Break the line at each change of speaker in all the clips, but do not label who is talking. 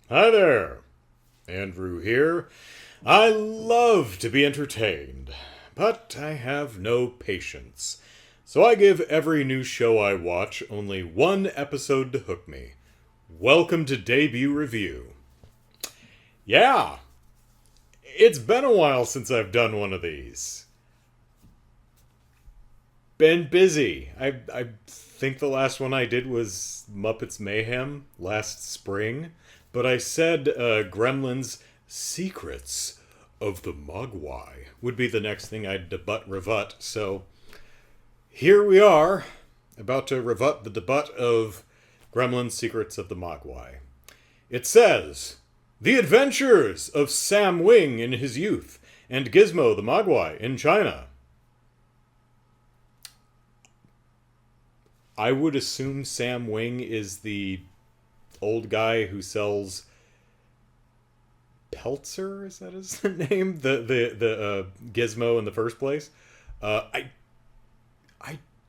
Hi there, Andrew here. I love to be entertained, but I have no patience. So I give every new show I watch only one episode to hook me. Welcome to Debut Review. Yeah, it's been a while since I've done one of these. Been busy. I think the last one I did was Muppets Mayhem last spring, but I said Gremlins Secrets of the Mogwai would be the next thing I'd rebut. So here we are, about to rebut the debut of Gremlins Secrets of the Mogwai. It says The Adventures of Sam Wing in his youth and Gizmo the Mogwai in China. I would assume Sam Wing is the old guy who sells Peltzer. Is that his name? The Gizmo in the first place. I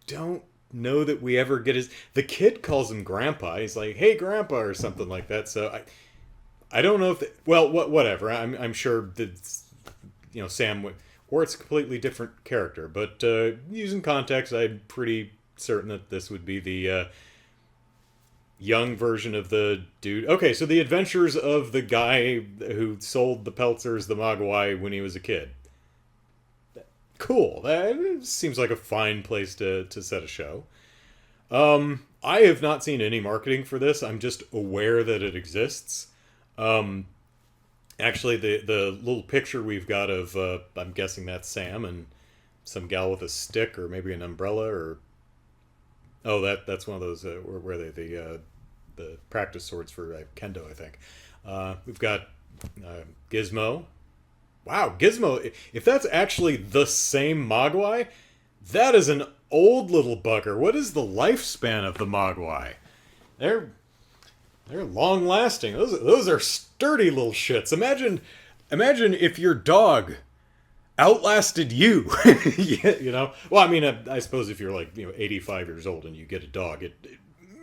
don't know that we ever get his. The kid calls him Grandpa. He's like, "Hey, Grandpa," or something like that. So I don't know if well whatever. I'm sure that Sam, or it's a completely different character. But using context, I'm pretty certain that this would be the young version of the dude. Okay, so the adventures of the guy who sold the Peltzers the Mogwai when he was a kid. Cool. That seems like a fine place to set a show. I have not seen any marketing for this. I'm just aware that it exists. Um, Actually, the little picture we've got of I'm guessing that's Sam and some gal with a stick or maybe an umbrella or oh that's one of those where they the practice swords for kendo I think. We've got Gizmo. Wow, Gizmo! If that's actually the same Mogwai, that is an old little bugger. What is the lifespan of the Mogwai? They're they're long lasting. Those are sturdy little shits. Imagine if your dog outlasted you. Well, I mean, I suppose if you're like 85 years old and you get a dog, it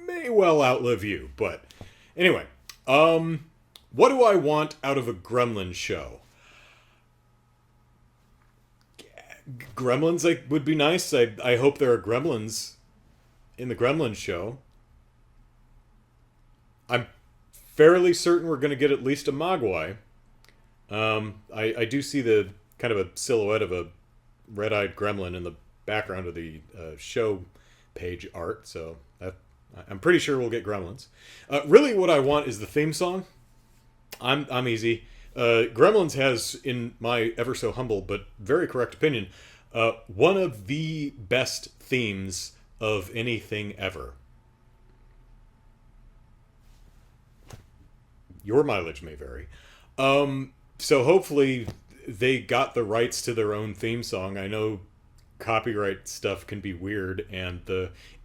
may well outlive you. But anyway, what do I want out of a Gremlin show? Gremlins like would be nice. I hope there are Gremlins in the Gremlins show. I'm fairly certain we're going to get at least a Mogwai. I do see the kind of a silhouette of a red-eyed gremlin in the background of the show page art, so I'm pretty sure we'll get Gremlins. Really, what I want is the theme song. I'm easy. Gremlins has, in my ever so humble but very correct opinion, one of the best themes of anything ever. Your mileage may vary. So hopefully they got the rights to their own theme song. I know copyright stuff can be weird, and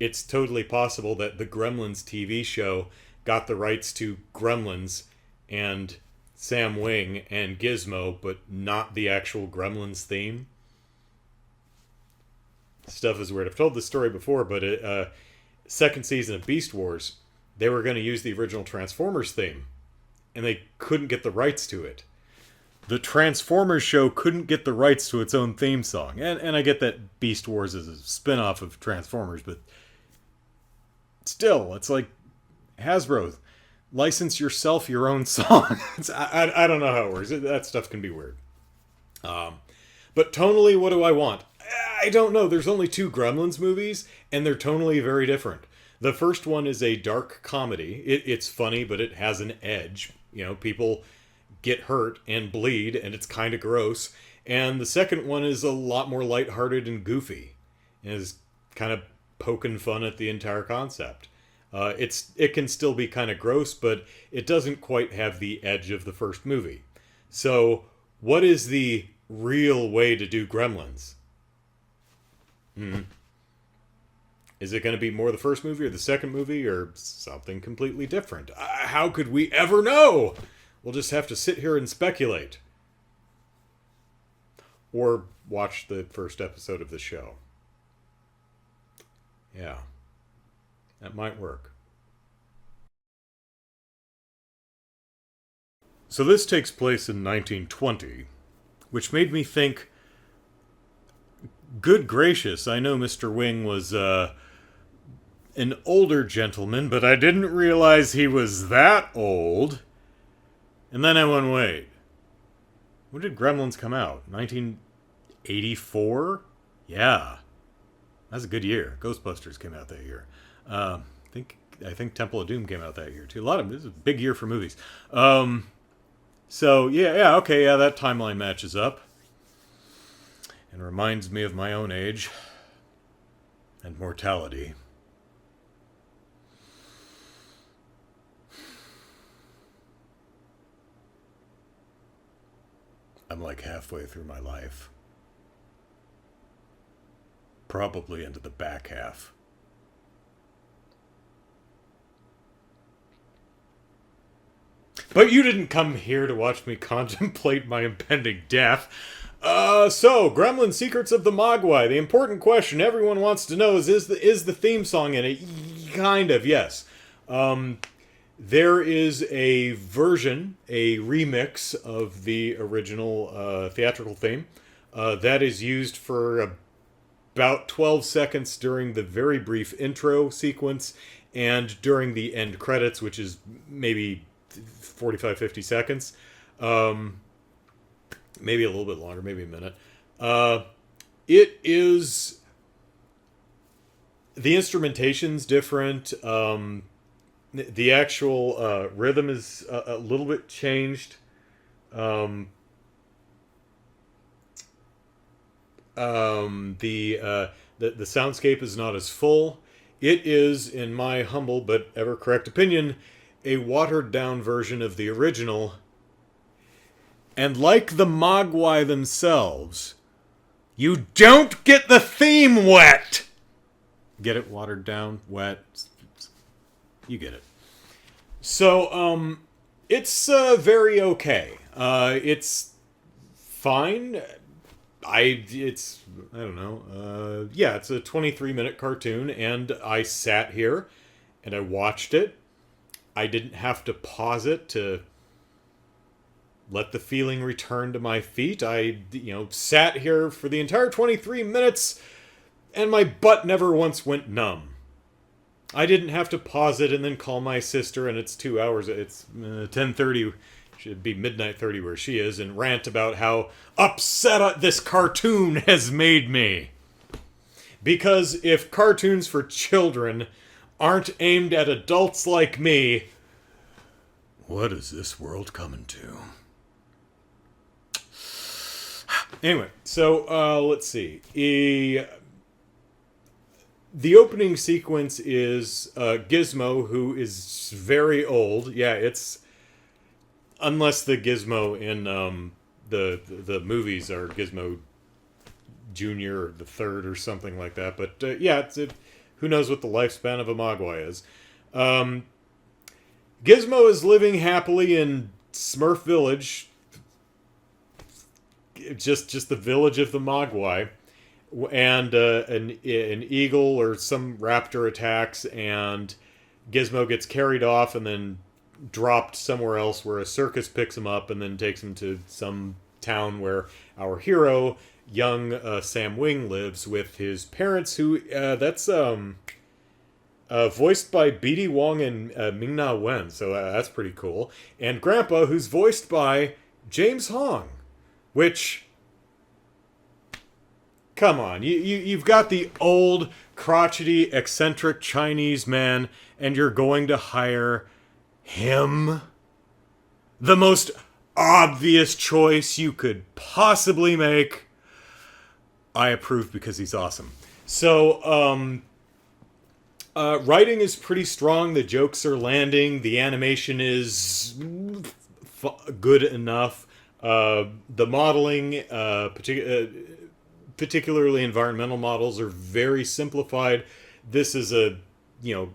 it's totally possible that the Gremlins TV show got the rights to Gremlins and Sam Wing and Gizmo, but not the actual Gremlins theme. Stuff is weird. I've told this story before, but second season of Beast Wars, they were going to use the original Transformers theme, and they couldn't get the rights to it. The Transformers show couldn't get the rights to its own theme song. And I get that Beast Wars is a spin off of Transformers, but still, it's like Hasbro. License yourself your own song. I don't know how it works. That stuff can be weird. But tonally, what do I want? I don't know. There's only two Gremlins movies, and they're tonally very different. The first one is a dark comedy. It's funny, but it has an edge. People get hurt and bleed, and it's kind of gross. And the second one is a lot more lighthearted and goofy, and is kind of poking fun at the entire concept. It can still be kind of gross, but it doesn't quite have the edge of the first movie. So, what is the real way to do Gremlins? Hmm. Is it going to be more the first movie or the second movie or something completely different? How could we ever know? We'll just have to sit here and speculate. Or watch the first episode of the show. Yeah, that might work. So this takes place in 1920, which made me think, good gracious, I know Mr. Wing was an older gentleman, but I didn't realize he was that old. And then I went, wait, when did Gremlins come out? 1984? Yeah. That's a good year. Ghostbusters came out that year. I think Temple of Doom came out that year too. This is a big year for movies. So okay, that timeline matches up, and reminds me of my own age and mortality. I'm like halfway through my life. Probably into the back half. But you didn't come here to watch me contemplate my impending death. So, Gremlin Secrets of the Mogwai. The important question everyone wants to know is the theme song in it? Kind of, yes. There is a version, a remix of the original theatrical theme that is used for about 12 seconds during the very brief intro sequence and during the end credits, which is maybe 45-50 seconds. Maybe a little bit longer, maybe a minute. It is... The instrumentation's different. The actual rhythm is a little bit changed. The soundscape is not as full. It is, in my humble but ever correct opinion, a watered down version of the original. And like the Mogwai themselves, you don't get the theme wet! Get it? Watered down, wet. You get it. So, it's very okay. It's fine. I don't know. Yeah, it's a 23-minute cartoon, and I sat here and I watched it. I didn't have to pause it to let the feeling return to my feet. I, sat here for the entire 23 minutes, and my butt never once went numb. I didn't have to pause it and then call my sister, and it's 2 hours. It's 10:30, should be midnight 30 where she is, and rant about how upset this cartoon has made me. Because if cartoons for children aren't aimed at adults like me, what is this world coming to? Anyway, so let's see. The opening sequence is Gizmo, who is very old. Yeah, it's... Unless the Gizmo in the movies are Gizmo Jr. or the Third or something like that. But yeah, who knows what the lifespan of a Mogwai is. Gizmo is living happily in Smurf Village. Just the village of the Mogwai. And an eagle or some raptor attacks, and Gizmo gets carried off and then dropped somewhere else where a circus picks him up and then takes him to some town where our hero, young Sam Wing, lives with his parents, who that's voiced by BD Wong and Ming-Na Wen, so that's pretty cool. And Grandpa, who's voiced by James Hong, which... Come on, you've got the old, crotchety, eccentric Chinese man, and you're going to hire him? The most obvious choice you could possibly make. I approve because he's awesome. So, writing is pretty strong. The jokes are landing. The animation is good enough. The modeling, particularly environmental models, are very simplified. This is a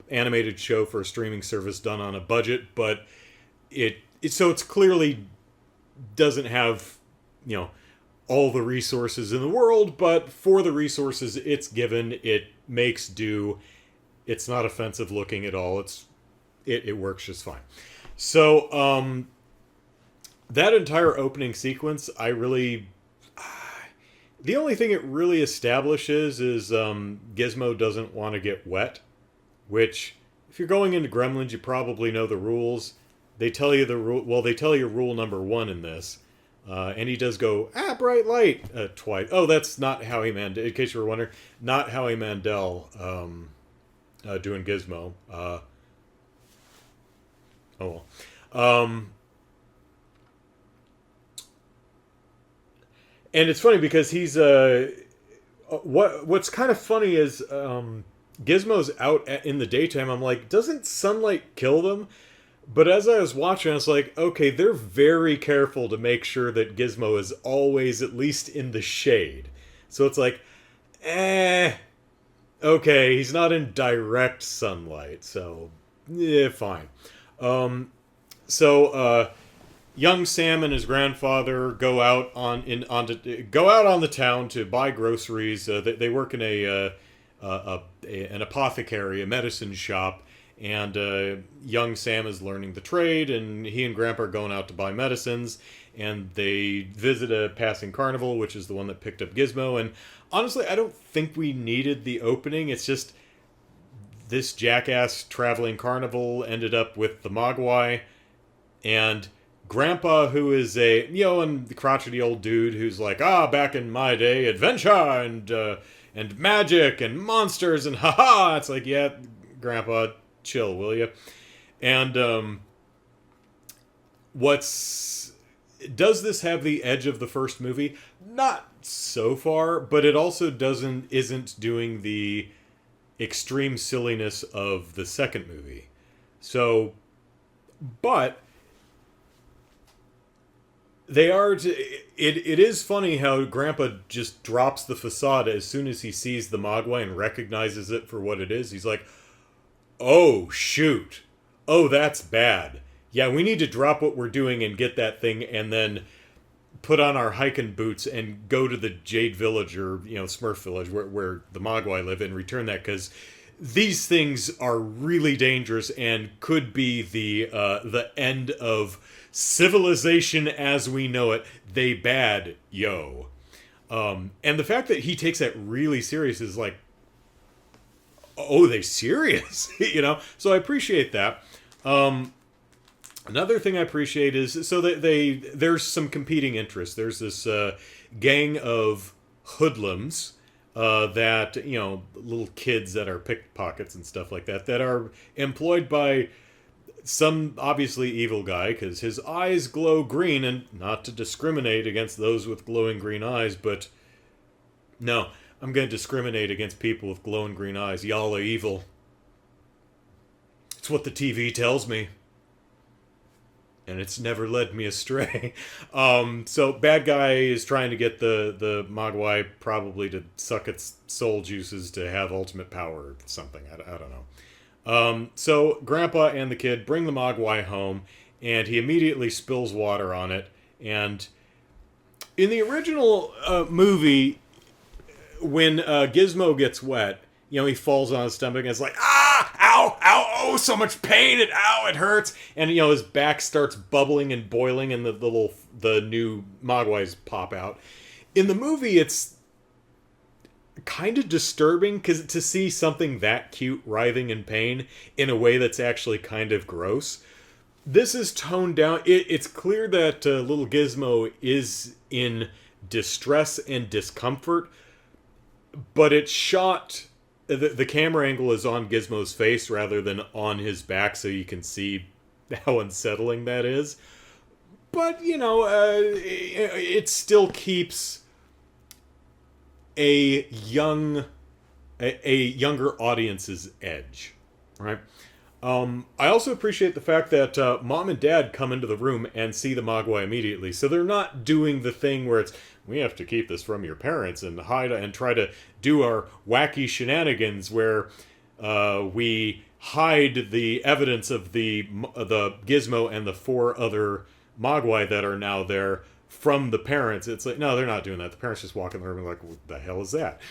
animated show for a streaming service done on a budget, but so it's clearly doesn't have all the resources in the world, but for the resources it's given, it makes do. It's not offensive looking at all. It works just fine. So that entire opening sequence, I really, the only thing it really establishes is Gizmo doesn't want to get wet, which, if you're going into Gremlins, you probably know the rules. They tell you the rule. Well, they tell you rule number one in this, and he does go bright light twice. Oh, that's not Howie Mandel. In case you were wondering, not Howie Mandel doing Gizmo. Oh well. And it's funny because he's what's kind of funny is Gizmo's out in the daytime. I'm like, doesn't sunlight kill them? But as I was watching, I was like, okay, they're very careful to make sure that Gizmo is always at least in the shade. So it's like, okay, he's not in direct sunlight, so yeah, fine. So young Sam and his grandfather go out on the town to buy groceries. They work in an apothecary, a medicine shop, and young Sam is learning the trade, and he and Grandpa are going out to buy medicines, and they visit a passing carnival, which is the one that picked up Gizmo. And honestly, I don't think we needed the opening. It's just this jackass traveling carnival ended up with the Mogwai, and Grandpa, who is and the crotchety old dude who's like, back in my day, adventure and magic and monsters and haha. It's like, yeah, Grandpa, chill, will you? And does this have the edge of the first movie? Not so far, but it also isn't doing the extreme silliness of the second movie. So, but they are. It is funny how Grandpa just drops the facade as soon as he sees the Mogwai and recognizes it for what it is. He's like, "Oh shoot! Oh, that's bad. Yeah, we need to drop what we're doing and get that thing, and then put on our hiking boots and go to the Jade Village or Smurf Village where the Mogwai live and return that, because these things are really dangerous and could be the end of civilization as we know it. They bad, yo." And the fact that he takes that really serious is like, oh, they serious, So I appreciate that. Another thing I appreciate is so that there's some competing interests. There's this gang of hoodlums that little kids that are pickpockets and stuff like that are employed by some obviously evil guy because his eyes glow green, and not to discriminate against those with glowing green eyes, but no, I'm going to discriminate against people with glowing green eyes. Y'all are evil. It's what the TV tells me. And it's never led me astray. So bad guy is trying to get the Mogwai probably to suck its soul juices to have ultimate power or something. I don't know. So Grandpa and the kid bring the Mogwai home, and he immediately spills water on it. And in the original movie, when Gizmo gets wet, he falls on his stomach and it's like, ow, oh, so much pain, it hurts. And, his back starts bubbling and boiling, and the new Mogwais pop out. In the movie, it's kind of disturbing because to see something that cute writhing in pain in a way that's actually kind of gross. This is toned down. It's clear that little Gizmo is in distress and discomfort, but it's shot. The camera angle is on Gizmo's face rather than on his back, so you can see how unsettling that is. But, it still keeps a younger audience's edge, right? I also appreciate the fact that Mom and Dad come into the room and see the Mogwai immediately, so they're not doing the thing where it's, we have to keep this from your parents and hide and try to do our wacky shenanigans where we hide the evidence of the Gizmo and the 4 other Mogwai that are now there from the parents. It's like, no, they're not doing that. The parents just walk in the room and like, what the hell is that?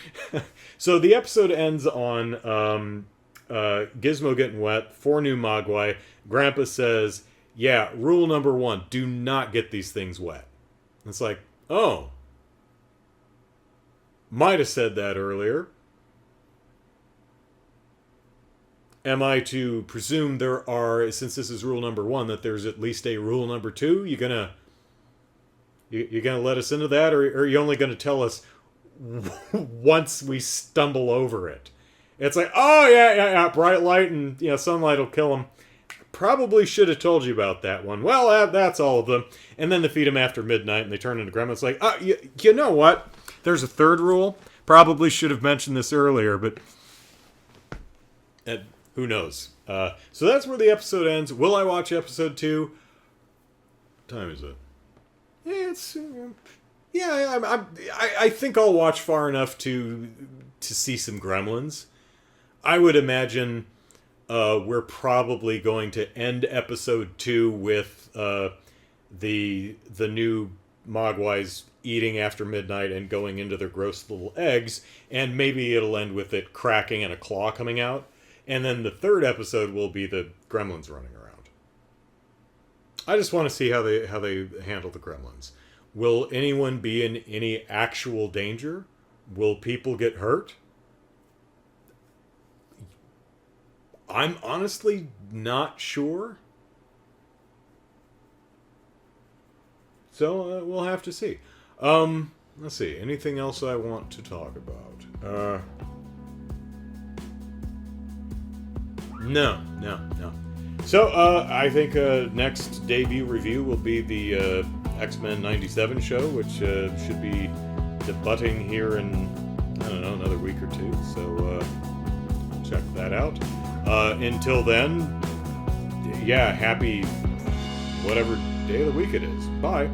So the episode ends on Gizmo getting wet, 4 new Mogwai. Grandpa says, yeah, rule number 1, do not get these things wet. It's like, oh, might have said that earlier. Am I to presume there are, since this is rule number 1, that there's at least a rule number 2? You gonna let us into that, or are you only gonna tell us once we stumble over it? It's like, oh yeah, bright light and sunlight will kill them. Probably should have told you about that one. Well, that's all of them. And then they feed them after midnight and they turn into gremlins. Like, you know what? There's a third rule. Probably should have mentioned this earlier, but who knows? So that's where the episode ends. Will I watch episode 2? What time is it? I think I'll watch far enough to see some Gremlins. I would imagine we're probably going to end episode 2 with the new Mogwais eating after midnight and going into their gross little eggs, and maybe it'll end with it cracking and a claw coming out, and then the third episode will be the Gremlins running around. I just want to see how they handle the Gremlins. Will anyone be in any actual danger? Will people get hurt? I'm honestly not sure. So we'll have to see. Let's see. Anything else I want to talk about? No. So I think next debut review will be the X-Men 97 show, which should be debuting here in, I don't know, another week or two. So check that out. Until then, yeah, happy whatever day of the week it is. Bye.